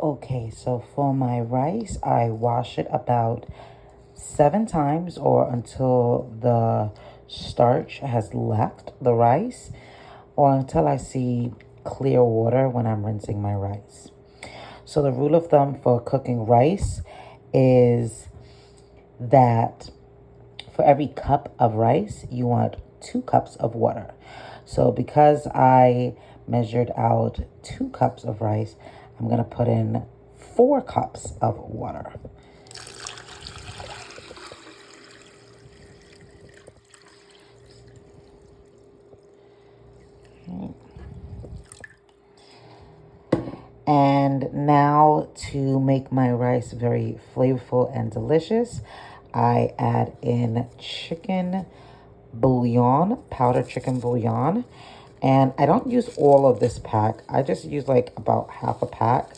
Okay, so for my rice, I wash it about 7 times or until the starch has left the rice or until I see clear water when I'm rinsing my rice. So the rule of thumb for cooking rice is that for every cup of rice, you want 2 cups of water. So because I measured out 2 cups of rice, I'm going to put in 4 cups of water. And now to make my rice very flavorful and delicious, I add in chicken bouillon, powdered chicken bouillon. And I don't use all of this pack. I just use like about half a pack.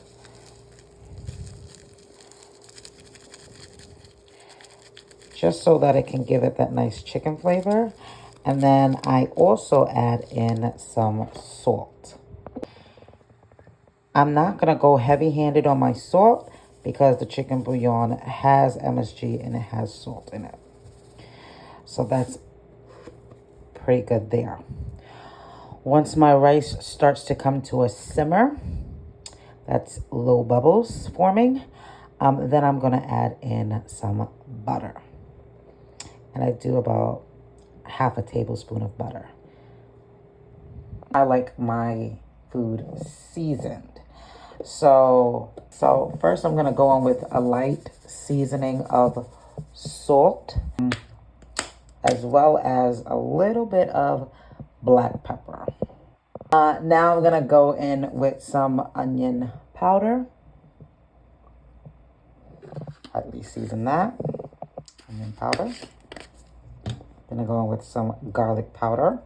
Just so that it can give it that nice chicken flavor. And then I also add in some salt. I'm not going to go heavy-handed on my salt because the chicken bouillon has MSG and it has salt in it. So that's pretty good there. Once my rice starts to come to a simmer, that's low bubbles forming, then I'm going to add in some butter. And I do about half a tablespoon of butter. I like my food seasoned. So first I'm going to go in with a light seasoning of salt, as well as a little bit of black pepper. Now I'm going to go in with some onion powder. Lightly season that. Onion powder. Then I go in with some garlic powder.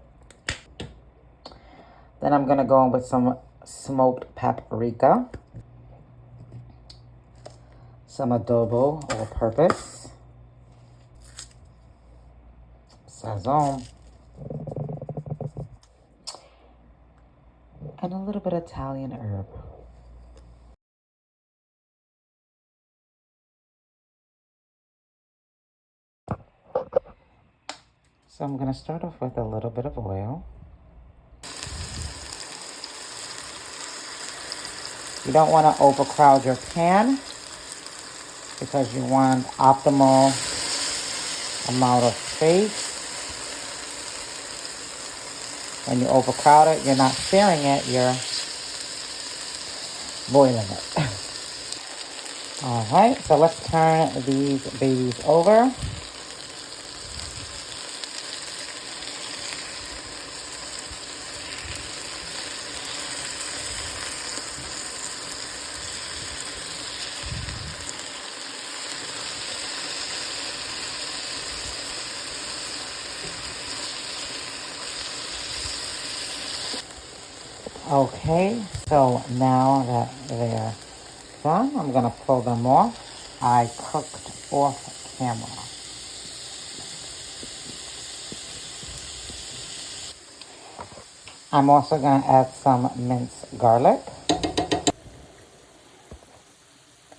Then I'm going to go in with some smoked paprika, some adobo all-purpose, sazon, and a little bit of Italian herb. So I'm going to start off with a little bit of oil. You don't want to overcrowd your pan because you want optimal amount of space. When you overcrowd it, you're not searing it, you're boiling it. All right, so let's turn these babies over. Okay, so now that they're done, I'm gonna pull them off. I cooked off camera. I'm also gonna add some minced garlic.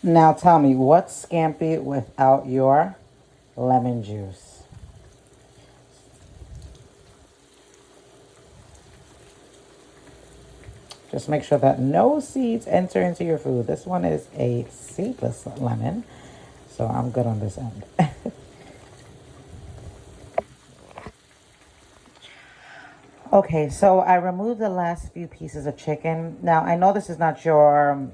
Now tell me, what's scampi without your lemon juice? Just make sure that no seeds enter into your food. This one is a seedless lemon, so I'm good on this end. Okay, so I removed the last few pieces of chicken. Now, I know this is not your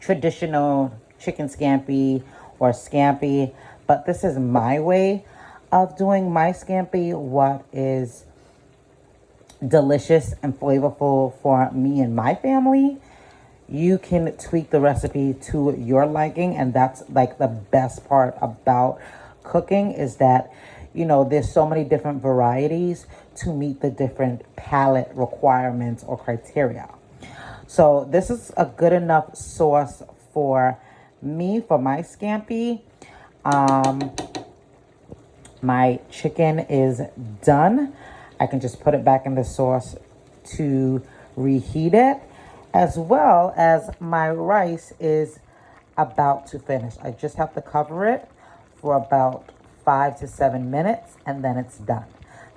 traditional chicken scampi or scampi, but this is my way of doing my scampi, what is delicious and flavorful for me and my family. You can tweak the recipe to your liking, and that's like the best part about cooking is that, you know, there's so many different varieties to meet the different palate requirements or criteria. So this is a good enough sauce for me, for my scampi. My chicken is done. I can just put it back in the sauce to reheat it. as well as my rice is about to finish. I just have to cover it for about 5 to 7 minutes and then it's done.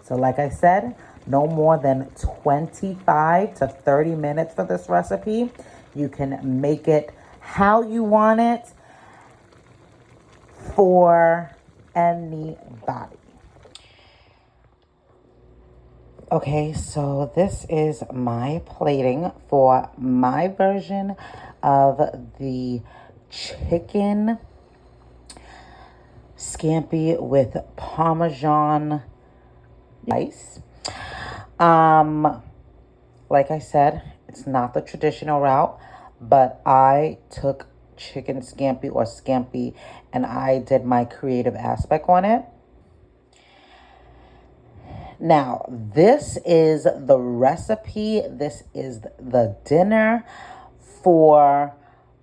So like I said, no more than 25 to 30 minutes for this recipe. You can make it how you want it for anybody. Okay, so this is my plating for my version of the chicken scampi with Parmesan rice. Like I said, it's not the traditional route, but I took chicken scampi or scampi and I did my creative aspect on it. Now, this is the recipe. This is the dinner for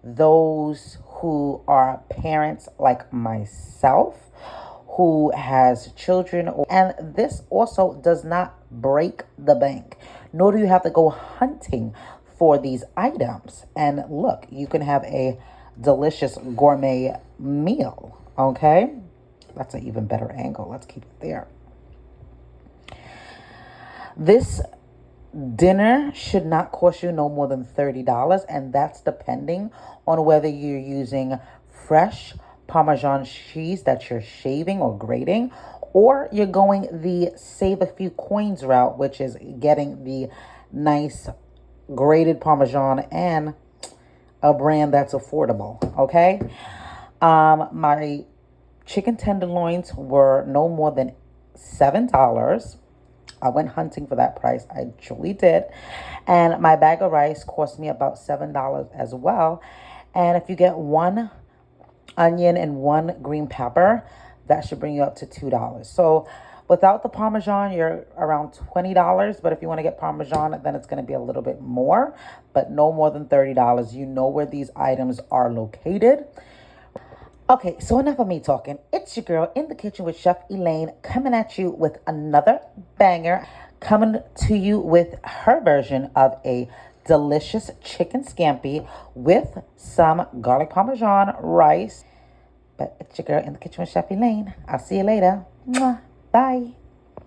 those who are parents like myself, who has children. And this also does not break the bank, nor do you have to go hunting for these items. And look, you can have a delicious gourmet meal, okay? That's an even better angle. Let's keep it there. This dinner should not cost you no more than $30, and that's depending on whether you're using fresh Parmesan cheese that you're shaving or grating, or you're going the save a few coins route, which is getting the nice grated Parmesan and a brand that's affordable, okay? My chicken tenderloins were no more than $7. I went hunting for that price. I truly did. And my bag of rice cost me about $7 as well. And if you get one onion and one green pepper, that should bring you up to $2. So without the Parmesan, you're around $20. But if you want to get Parmesan, then it's going to be a little bit more, but no more than $30. You know where these items are located. Okay, so enough of me talking. It's your girl in the kitchen with Chef Elaine coming at you with another banger, coming to you with her version of a delicious chicken scampi with some garlic Parmesan rice. But it's your girl in the kitchen with Chef Elaine. I'll see you later. Mwah. Bye.